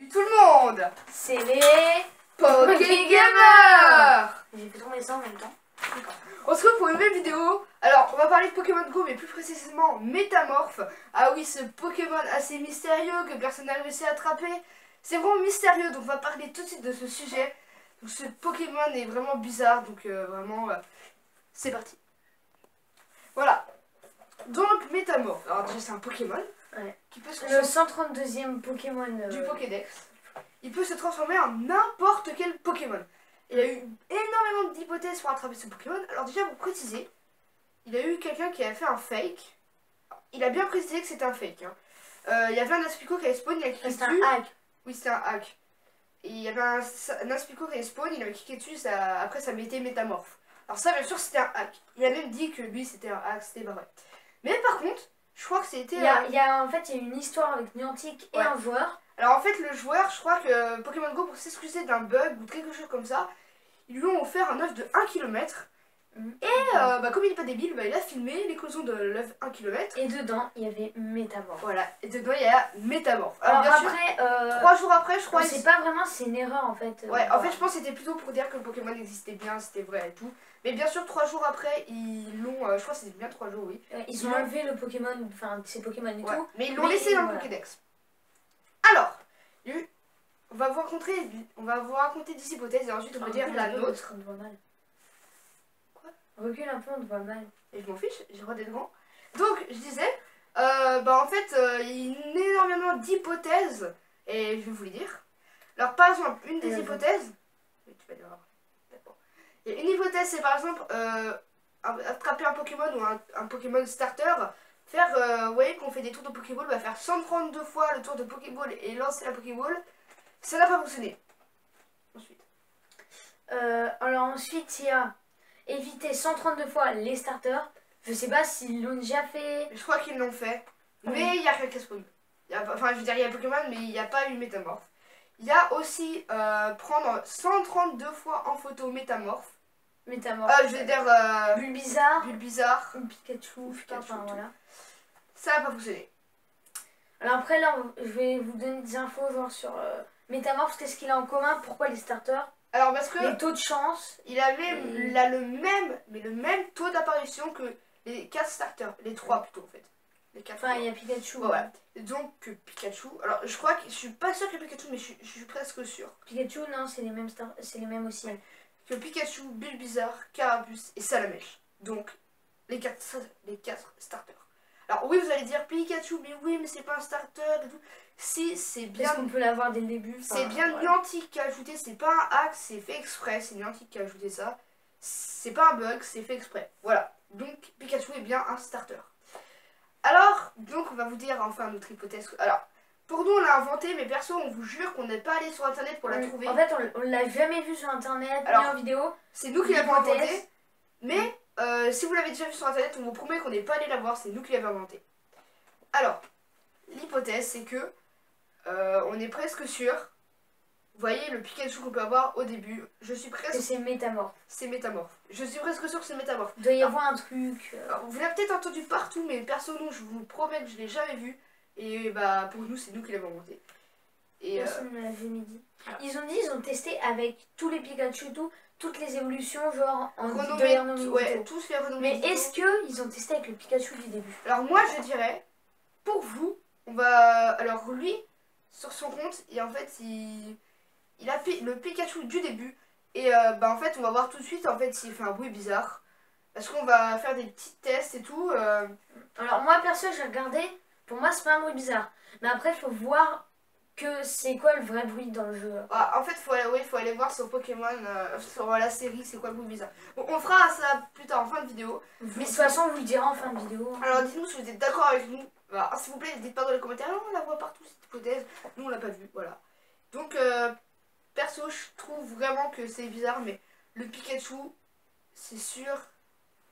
Salut tout le monde. C'est les PokéGamers. J'ai fait tomber ça en même temps. On se retrouve pour une nouvelle vidéo. Alors on va parler de Pokémon Go, mais plus précisément Métamorphe. Ah oui, ce Pokémon assez mystérieux que personne n'a réussi à attraper. C'est vraiment mystérieux, donc on va parler tout de suite de ce sujet. Donc ce Pokémon est vraiment bizarre, donc c'est parti. Voilà. Donc Métamorphe. Alors déjà c'est un Pokémon. Ouais. Qui peut se Le 132e Pokémon du Pokédex. Il peut se transformer en n'importe quel Pokémon. Il y a eu énormément d'hypothèses pour attraper ce Pokémon. Alors déjà pour préciser, il y a eu quelqu'un qui a fait un fake. Il a bien précisé que c'était un fake. Hein. Il y avait un Aspico qui avait spawn, il a cliqué dessus. C'est un hack. Oui, c'était un hack. Et il y avait un Aspico qui avait spawn, il avait cliqué dessus, après ça mettait Métamorphe. Alors ça bien sûr c'était un hack. Il a même dit que lui c'était un hack, c'était pas vrai. Mais par contre, je crois que c'était... Il y a une histoire avec Niantic et un joueur. Alors en fait le joueur, je crois que Pokémon Go pour s'excuser d'un bug ou de quelque chose comme ça, ils lui ont offert un œuf de 1 km. Et comme il n'est pas débile, il a filmé l'éclosion de l'œuf 1 km. Et dedans il y avait Métamorphe. Voilà, et dedans il y a Métamorphe. Alors bien après, sûr, 3 jours après je crois... c'est pas vraiment, c'est une erreur en fait. Ouais, en fait je pense que c'était plutôt pour dire que le Pokémon existait bien, c'était vrai et tout. Mais bien sûr 3 jours après, ils l'ont... je crois que c'était bien 3 jours, oui. Ils ont enlevé le Pokémon, enfin ces Pokémon et tout. Mais ils l'ont laissé dans le Pokédex. Alors, on va vous raconter des hypothèses et ensuite on va dire la nôtre. On te voit mal. Quoi? Recule un peu, on te voit mal. Et je m'en fiche, j'ai le droit d'être grand. Donc, je disais, en fait, il y a énormément d'hypothèses et je vais vous les dire. Alors, par exemple, une des hypothèses... Tu vas le voir. D'accord. Il y a une hypothèse, c'est par exemple attraper un Pokémon ou un Pokémon starter. Faire, vous voyez qu'on fait des tours de Pokéball, on va faire 132 fois le tour de Pokéball et lancer la Pokéball. Ça n'a pas fonctionné. Ensuite. Alors ensuite, il y a éviter 132 fois les starters. Je sais pas s'ils l'ont déjà fait. Je crois qu'ils l'ont fait. Mais il n'y a rien qui spawn. Enfin, je veux dire, il y a Pokémon, mais il n'y a pas eu Métamorphe. Il y a aussi prendre 132 fois en photo Métamorphe. Je veux dire... Bulbizarre. Bulbizarre. Pikachu. Enfin, voilà. Ça n'a pas fonctionné. Alors après, là, je vais vous donner des infos genre sur Métamorphe. Qu'est-ce qu'il a en commun? Pourquoi les starters? Alors parce que... les taux de chance. Il a le même taux d'apparition que les 4 starters. Les 3 plutôt en fait. Les 4. Enfin, il y a Pikachu. Voilà. Donc Pikachu... Alors je crois que... Je suis pas sûre que Pikachu, mais je suis presque sûre. Pikachu, non, c'est les mêmes c'est les mêmes aussi. Ouais. Que Pikachu, Bulbizarre, Carapuce et Salamèche. Donc les 4 starters. Alors oui, vous allez dire Pikachu, mais oui, mais c'est pas un starter et tout. Si, c'est bien... Est-ce qu'on peut l'avoir dès le début? C'est bien Niantic qui a ajouté, c'est pas un hack, c'est fait exprès, c'est Niantic qui a ajouté ça. C'est pas un bug, c'est fait exprès. Voilà, donc Pikachu est bien un starter. Alors, donc on va vous dire enfin notre hypothèse. Alors, pour nous on l'a inventé, mais perso on vous jure qu'on n'est pas allé sur internet pour la trouver. En fait, on l'a jamais vu sur internet, ni en vidéo. C'est nous qui l'avons inventé, mais... si vous l'avez déjà vu sur internet, on vous promet qu'on n'est pas allé la voir, c'est nous qui l'avons inventé. Alors, l'hypothèse c'est que on est presque sûr. Vous voyez le Pikachu qu'on peut avoir au début. Je suis presque... Que c'est Métamorphe. C'est Métamorphe. Je suis presque sûr que c'est Métamorphe. Il doit y avoir un truc. Alors, vous l'avez peut-être entendu partout, mais perso nous, je vous promets que je l'ai jamais vu. Et pour nous, c'est nous qui l'avons inventé. Et personne ne l'a jamais dit. Ils ont testé avec tous les Pikachu et tout. Toutes les évolutions, genre en renommé, ouais, tous les renommés. Mais est-ce qu'ils ont testé avec le Pikachu du début? Alors moi je dirais, pour vous, on va... Alors lui, sur son compte, et en fait il a le Pikachu du début. Et en fait on va voir tout de suite en fait s'il fait un bruit bizarre. Parce qu'on va faire des petits tests et tout. Alors moi perso j'ai regardé, pour moi c'est pas un bruit bizarre. Mais après il faut voir que c'est quoi le vrai bruit dans le jeu. En fait faut aller voir sur Pokémon, sur la série, c'est quoi le bruit bizarre. Bon, on fera ça plus tard en fin de vidéo. Mais de toute façon on vous le dira en fin de vidéo. Alors dites-nous si vous êtes d'accord avec nous. S'il vous plaît, dites pas dans les commentaires, on la voit partout cette hypothèse. Nous on l'a pas vue, voilà. Donc perso je trouve vraiment que c'est bizarre, mais le Pikachu, c'est sûr,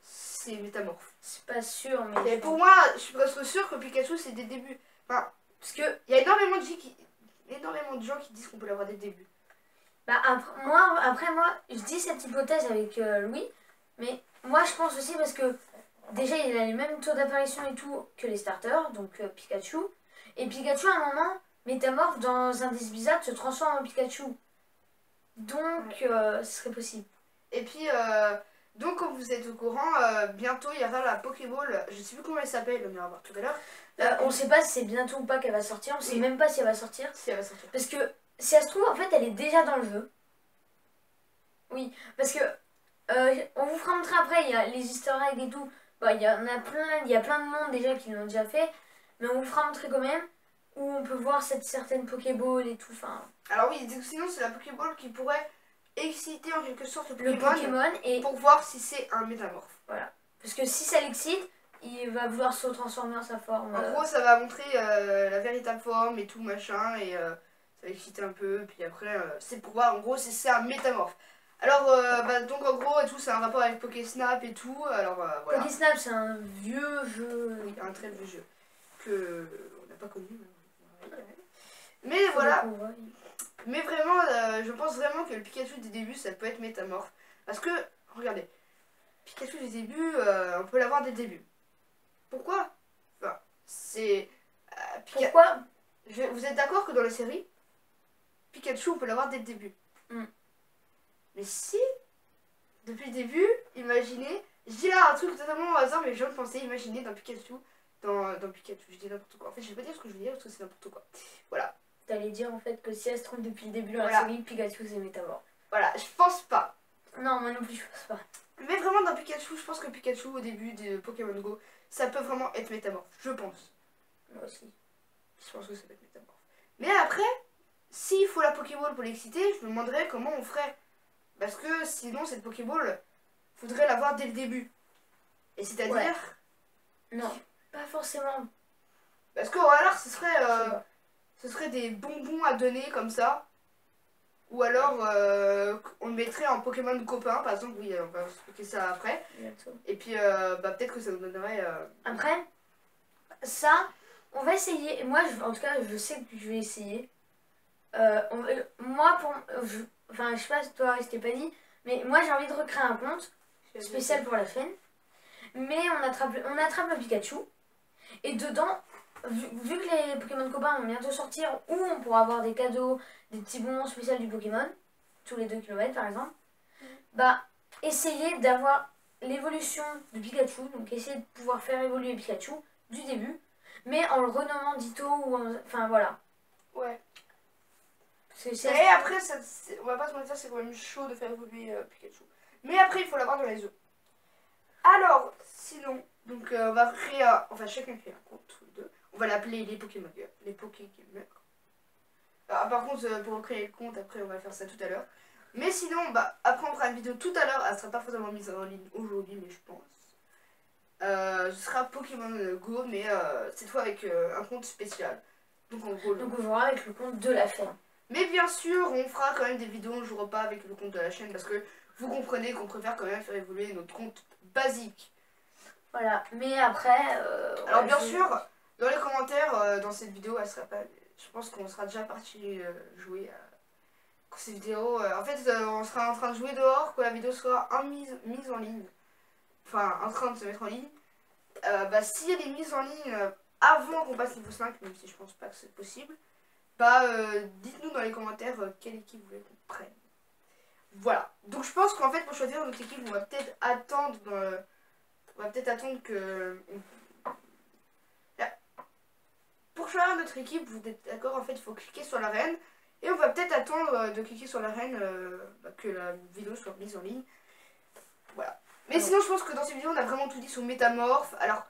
c'est Métamorphe. C'est pas sûr, mais... Et pour moi, je suis presque sûre que Pikachu c'est des débuts. Enfin, parce que il y a énormément de gens qui disent qu'on peut l'avoir dès le début. Après moi, je dis cette hypothèse avec Louis, mais moi je pense aussi parce que déjà il a les mêmes taux d'apparition et tout que les starters, donc Pikachu. Et Pikachu à un moment, Métamorphe dans un des Blizzard se transforme en Pikachu. Donc, ce serait possible. Et puis, donc comme vous êtes au courant, bientôt il y aura la Pokéball, je sais plus comment elle s'appelle, on ira voir tout à l'heure. On sait pas si c'est bientôt ou pas qu'elle va sortir, on sait même pas si elle va sortir. Si elle va sortir. Parce que, si elle se trouve, en fait, elle est déjà dans le jeu. Oui, parce que, on vous fera montrer après, il y a les easter eggs et tout. Bah, il y en a plein, il y a plein de monde déjà qui l'ont déjà fait. Mais on vous fera montrer quand même, où on peut voir cette certaine Pokéball et tout, enfin... Alors oui, sinon c'est la Pokéball qui pourrait exciter en quelque sorte le le Pokémon et pour voir si c'est un métamorphe. Voilà. Parce que si ça l'excite, il va vouloir se transformer en sa forme. En gros, ça va montrer la véritable forme et tout machin, et ça va exciter un peu, puis après, c'est pour voir, en gros, c'est un métamorphe. Alors, donc en gros, et tout, c'est un rapport avec Pokésnap et tout, alors voilà. Pokésnap, c'est un vieux jeu. Oui, un très vieux jeu, que on n'a pas connu. Mais voilà. Mais vraiment, je pense vraiment que le Pikachu des débuts, ça peut être métamorphe. Parce que, regardez, Pikachu des débuts, on peut l'avoir dès le début. Pourquoi? Enfin, c'est... Pourquoi? Vous êtes d'accord que dans la série, Pikachu, on peut l'avoir dès le début. Mais si, depuis le début, imaginez... Je dis là un truc totalement au hasard, mais je viens de penser, imaginez dans Pikachu... Dans Pikachu, je dis n'importe quoi. En fait, je vais pas dire ce que je veux dire parce que c'est n'importe quoi. Voilà. T'allais dire en fait que si elle se trouve depuis le début dans la série, Pikachu c'est métamorphe. Voilà, je pense pas. Non, moi non plus, je pense pas. Mais vraiment dans Pikachu, je pense que Pikachu au début de Pokémon Go, ça peut vraiment être métamorphe. Je pense. Moi aussi. Je pense que ça peut être métamorphe. Mais après, s'il faut la Pokéball pour l'exciter, je me demanderais comment on ferait. Parce que sinon, cette Pokéball, faudrait l'avoir dès le début. Et c'est-à-dire... Ouais. Non, pas forcément. Parce qu'au hasard, ce serait des bonbons à donner comme ça. Ou alors, on le mettrait en Pokémon copain, par exemple. Oui, on va expliquer ça après. Bientôt. Et puis, peut-être que ça nous donnerait... Après, ça, on va essayer. Moi, en tout cas, je sais que je vais essayer. Moi, enfin, je sais pas si toi, je t'ai pas dit, mais moi, j'ai envie de recréer un compte spécial pour la chaîne. Mais on attrape le Pikachu. Et dedans, vu que les Pokémon copains vont bientôt sortir, où on pourra avoir des cadeaux, des petits bonbons spéciaux du Pokémon, tous les 2 km par exemple, bah, essayer d'avoir l'évolution de Pikachu, donc essayer de pouvoir faire évoluer Pikachu du début, mais en le renommant Ditto ou enfin voilà. Ouais. Et après, on va pas se mentir, c'est quand même chaud de faire évoluer Pikachu. Mais après, il faut l'avoir dans les œufs. Alors, sinon, donc on va créer chacun créer un compte, tous les deux. On va l'appeler les Pokémon, les Pokégamers. Par contre, pour créer le compte, après, on va faire ça tout à l'heure. Mais sinon, bah, après, on fera une vidéo tout à l'heure. Elle sera pas forcément mise en ligne aujourd'hui, mais je pense. Ce sera Pokémon Go, mais cette fois avec un compte spécial. Donc, en gros, on verra avec le compte de la chaîne. Mais bien sûr, on fera quand même des vidéos, on ne jouera pas avec le compte de la chaîne parce que vous comprenez qu'on préfère quand même faire évoluer notre compte basique. Voilà, mais après... Alors bien sûr, dans les commentaires, dans cette vidéo, elle sera pas... Je pense qu'on sera déjà parti jouer à cette vidéo. En fait, on sera en train de jouer dehors, que la vidéo soit mise en ligne. Enfin, en train de se mettre en ligne. Si elle est mise en ligne avant qu'on passe niveau 5, même si je pense pas que c'est possible, dites-nous dans les commentaires quelle équipe vous voulez qu'on prenne. Voilà. Donc je pense qu'en fait, pour choisir notre équipe, on va peut-être attendre que... Pour choisir notre équipe, vous êtes d'accord, en fait, il faut cliquer sur l'arène. Et on va peut-être attendre de cliquer sur l'arène que la vidéo soit mise en ligne. Voilà. Mais sinon, je pense que dans cette vidéo, on a vraiment tout dit sur Métamorphe. Alors,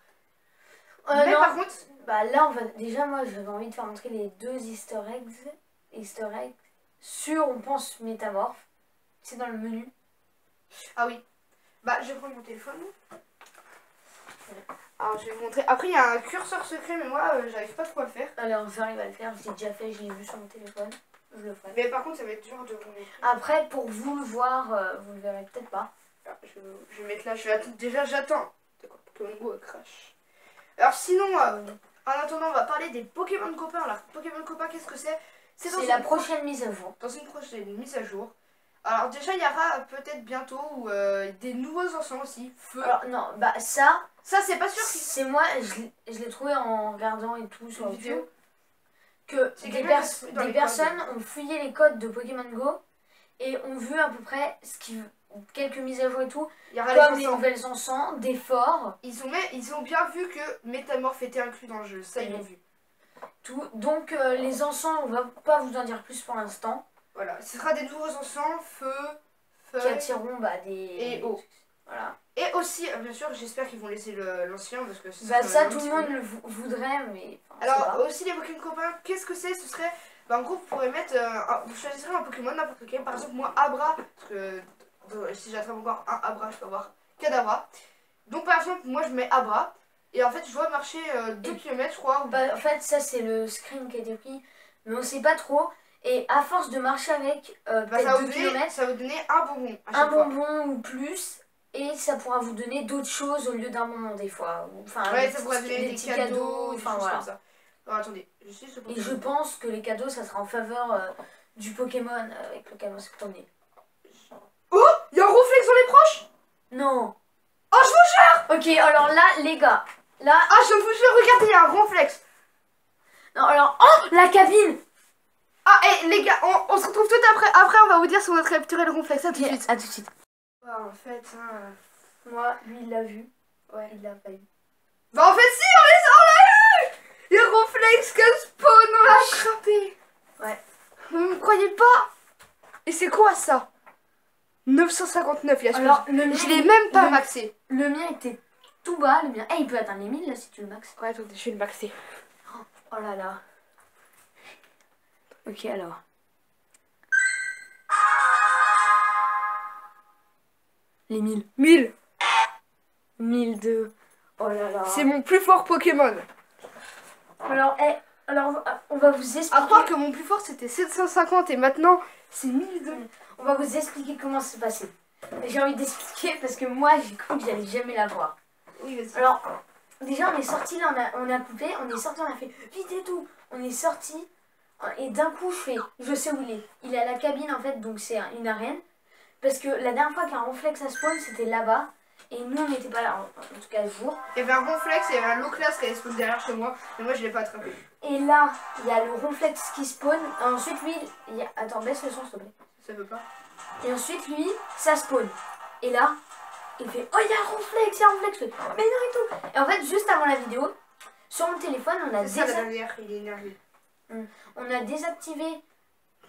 mais non. par contre... Bah là, déjà, moi, j'avais envie de faire entrer les 2 easter eggs sur, on pense, Métamorphe. C'est dans le menu. Ah oui. Bah, je vais prendre mon téléphone. Alors, je vais vous montrer. Après, il y a un curseur secret, mais moi, j'arrive pas trop à le faire. Alors, j'arrive à le faire. J'ai déjà fait, je l'ai vu sur mon téléphone. Je le ferai. Mais par contre, ça va être dur de vous mettre. Après, pour vous le voir, vous le verrez peut-être pas. Alors, je vais mettre là. Déjà, j'attends. D'accord, Pokémon Go crash. Alors, sinon, en attendant, on va parler des Pokémon copains. Alors, Pokémon copains, qu'est-ce que c'est? C'est la prochaine mise à jour. Dans une prochaine mise à jour. Alors déjà il y aura peut-être bientôt des nouveaux encens aussi. Feu. Alors non, bah ça c'est pas sûr. C'est moi, je l'ai trouvé en regardant et tout sur une vidéo. que C'est des, quelqu'un qui se fout dans des les personnes ont fouillé les codes de Pokémon Go et ont vu à peu près quelques mises à jour et tout, Il y aura comme les les encens. nouvelles encens, des forts, Ils ont bien vu que Métamorph était inclus dans le jeu. Ça, ils l'ont vu. tout. Donc les encens, on va pas vous en dire plus pour l'instant, Voilà. Ce sera des nouveaux encens, feu, qui feuilles. attireront des... Et eau. Voilà. Et aussi, bien sûr, j'espère qu'ils vont laisser l'ancien parce que Bah ça, un tout petit le monde peu. le voudrait, mais... Enfin, Alors, aussi les Pokémon copains, qu'est-ce que c'est? Ce serait. Bah, en gros, vous pourrez mettre. Vous choisirez un Pokémon, n'importe quel. Par exemple, moi, Abra. Parce que si j'attrape encore un Abra, je peux avoir Kadabra. Donc, par exemple, moi, je mets Abra. Et en fait, je dois marcher 2 km, je crois. bah, en fait, ça, c'est le screen qui a été pris, mais on sait pas trop. Et à force de marcher avec Bah, peut-être 2 km, ça va vous donner un bonbon à un chaque fois. bonbon ou plus, et ça pourra vous donner d'autres choses au lieu d'un bonbon des fois. Enfin, Ouais, des ça pourra donner des petits cadeaux, des enfin choses voilà. comme ça. Alors, attendez, je suis ce Et Pokémon. je pense que les cadeaux, ça sera en faveur du Pokémon avec lequel on s'est promené. Oh, il y a un Ronflex dans les proches. Non. Oh, je vous jure. Ok, alors là, les gars, là... Ah, je vous jure, regardez, il y a un Ronflex. Non, alors... Oh, la cabine. Ah, et les gars, on se retrouve tout après. Après, on va vous dire si on a capturé le Ronflex. À tout de Ok, suite. à tout de suite. En fait, Moi, lui, il l'a vu. ouais. Il l'a pas eu. Bah, en fait, si, on l'a eu. Il y a Ronflex qui spawn, on l'a attrapé. Ouais. Vous me croyez pas? Et c'est quoi ça? 959, il y a Alors, je l'ai même pas maxé. Le mien était tout bas, le mien. Eh, il peut atteindre les 1000 là si tu le max. Ouais, attendez, je vais le maxer. Oh là là. Ok, alors. Les 1000. 1000. 1002. Oh là là. C'est mon plus fort Pokémon. Alors, on va vous À expliquer. croire que mon plus fort c'était 750 et maintenant c'est 1002. On va vous expliquer comment c'est passé. J'ai envie d'expliquer parce que moi, j'ai cru que j'allais jamais l'avoir. Oui, vas-y. Alors, déjà, on est sorti là, on a coupé, on est sorti, on a fait vite et tout. On est sorti et d'un coup, je sais où il est. Il est à la cabine en fait, donc c'est une arène. Parce que la dernière fois qu'un Ronflex a spawn, c'était là-bas. Et nous, on n'était pas là, en tout cas, le jour. Il y avait un Ronflex et il y avait un Loclas qui allait spawn derrière chez moi, mais moi je l'ai pas attrapé. Et là, il y a le Ronflex qui spawn. Et ensuite, lui, il y a... Attends, baisse le son, s'il te plaît. Ça veut pas. Et ensuite, lui, ça spawn. Et là, il fait oh, il y a un Ronflex, il y a un Ronflex. Je fais, mais non, et tout. Et en fait, juste avant la vidéo, sur mon téléphone, on a, C'est ça la dernière, il est énervé. on a désactivé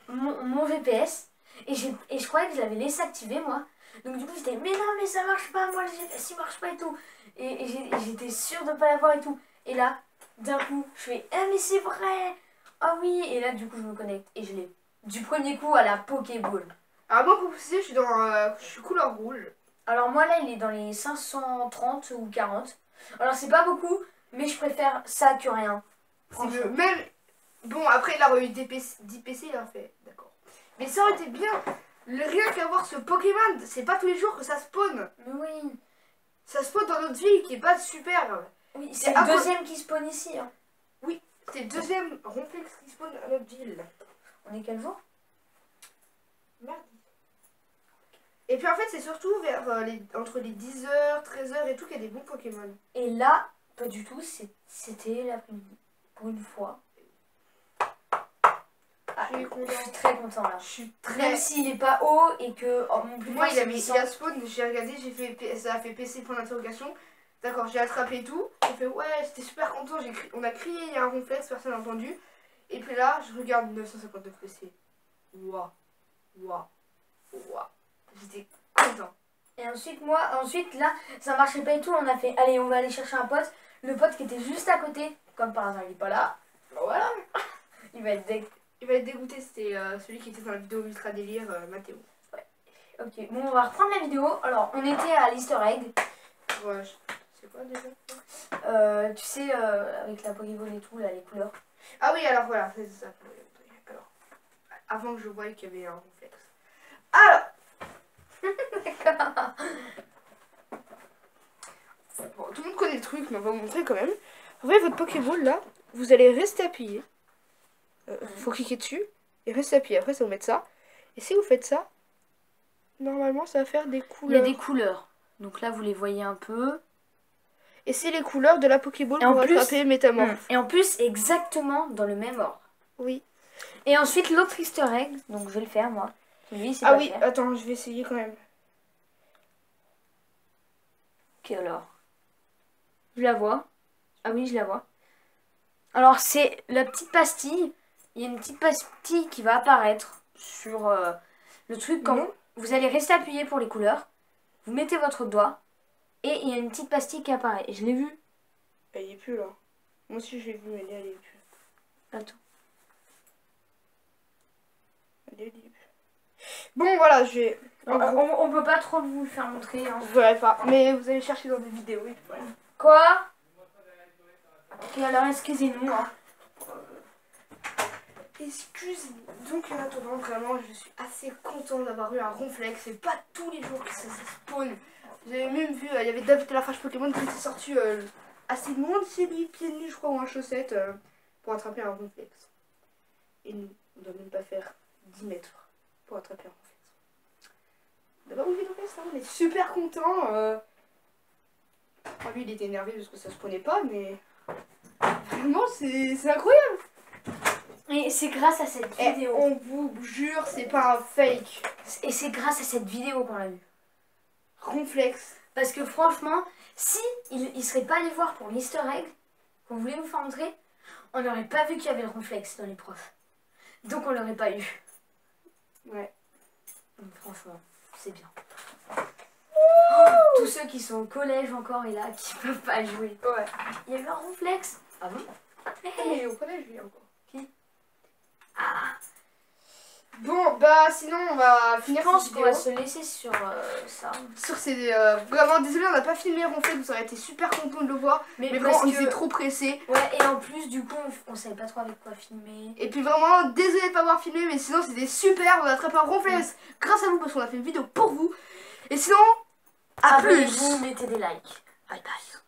mon VPS. Et je croyais que je l'avais laissé activer, moi. Donc, du coup, j'étais mais non, mais ça marche pas, moi, le GPS, il marche pas et tout. Et j'étais sûre de pas l'avoir et tout. Et là, d'un coup, je fais ah, mais c'est vrai. Ah oui. Et là, du coup, je me connecte. Et je l'ai du premier coup à la Pokéball. Alors moi pour préciser, je suis couleur rouge. Alors moi là il est dans les 530 ou 40. Alors c'est pas beaucoup, mais je préfère ça que rien. C'est mieux. Même bon après il a eu 10 PC, il a fait d'accord. Mais ça aurait été bien. Rien qu'avoir ce Pokémon, c'est pas tous les jours que ça spawn. Mais oui. Ça spawn dans notre ville qui est pas super. Oui, C'est c'est le deuxième qui spawn ici. Hein. Oui, c'est le deuxième Ronflex qui spawn à notre ville. On est quel jour? Mardi. Et puis en fait c'est surtout vers entre les 10h, 13h et tout qu'il y a des bons Pokémon. Et là, pas du tout, c'était l'après-midi. Pour une fois. Ah, je suis très content là. Je suis très... Même s'il est pas haut et que mon plus Moi fort, il a spawn, j'ai regardé, ça a fait PC point d'interrogation. D'accord, j'ai attrapé tout. J'ai fait ouais, j'étais super content, on a crié, il y a un Ronflex, personne n'a entendu. Et puis là, je regarde 959 PC. Waouh, waouh, waouh. J'étais content. Et ensuite là, ça marchait pas et tout. On a fait, allez, on va aller chercher un pote. Le pote qui était juste à côté, comme par hasard, il est pas là. Voilà. Il va être dégoûté, c'était celui qui était dans la vidéo Ultra Délire, Mathéo. Ouais. Ok, bon, on va reprendre la vidéo. Alors, on était à l'Easter Egg. Ouais, c'est quoi déjà? Tu sais, avec la Pokéball et tout, là, les couleurs. Ah oui, alors voilà, c'est ça. Alors, avant que je voie qu'il y avait un Ronflex. Alors. Bon, tout le monde connaît le truc, mais on va vous montrer quand même. Vous voyez votre Pokéball là, vous allez rester appuyé. Faut cliquer dessus et rester appuyé. Après, ça vous mettre ça. Et si vous faites ça, normalement, ça va faire des couleurs. Il y a des couleurs. Donc là, vous les voyez un peu. Et c'est les couleurs de la Pokéball Et en pour plus- attraper Métamorph. Et en plus, exactement dans le même ordre. Oui. Et ensuite, l'autre easter egg, donc je vais le faire moi. Lui, c'est Ah pas oui, faire. attends, je vais essayer quand même. Ok, alors. Je la vois. Ah oui, je la vois. Alors, c'est la petite pastille. Il y a une petite pastille qui va apparaître sur le truc quand Non. vous allez rester appuyé pour les couleurs. Vous mettez votre doigt et il y a une petite pastille qui apparaît. Je l'ai vue. Elle y est plus là. Moi aussi je l'ai vue, mais elle y est plus. Attends. Elle y est plus. Bon voilà, je vais... On peut pas trop vous le faire montrer. Hein. Vous verrez pas, mais vous allez chercher dans des vidéos. Oui. Voilà. Quoi? Ok, alors excusez-nous. Hein. Excusez-moi. Donc en attendant, vraiment, je suis assez contente d'avoir eu un ronflex. C'est pas tous les jours que ça spawn. J'avais même vu, il y avait David et la Flash Pokémon qui était sorti assez loin de chez lui, pieds nus, je crois, ou en chaussette, pour attraper un ronflex. Et nous, on doit même pas faire 10 mètres pour attraper un ronflex. D'abord, oui, donc ça, on est super contents. Lui, il était énervé parce que ça se prenait pas, mais vraiment, c'est incroyable. Et c'est grâce à cette vidéo. On vous jure, c'est pas un fake. Et c'est grâce à cette vidéo qu'on l'a vu. Ronflex. Parce que franchement, si il serait pas allé voir pour l'easter egg qu'on voulait vous faire montrer, on n'aurait pas vu qu'il y avait le ronflex dans les profs. Donc on l'aurait pas eu. Ouais. Donc franchement, c'est bien. Oh, tous ceux qui sont au collège encore et là, qui peuvent pas jouer. Ouais. Il y a eu un ronflex. Ah bon? Il est au collège, lui, encore. Qui? Ah. Bon, bah, sinon, on va finir Je pense cette qu'on va vidéo. se laisser sur ça. Sur ces... vraiment, désolé, on n'a pas filmé Ronflex, vous auriez été super content de le voir. Mais parce vraiment, on que- était trop pressés. Ouais, et en plus, du coup, on savait pas trop avec quoi filmer. Et puis vraiment, désolé de ne pas avoir filmé, mais sinon, c'était super. On a attrapé un Ronflex grâce à vous, parce qu'on a fait une vidéo pour vous. Et sinon, à plus. Abonnez-vous, mettez des likes. Bye bye.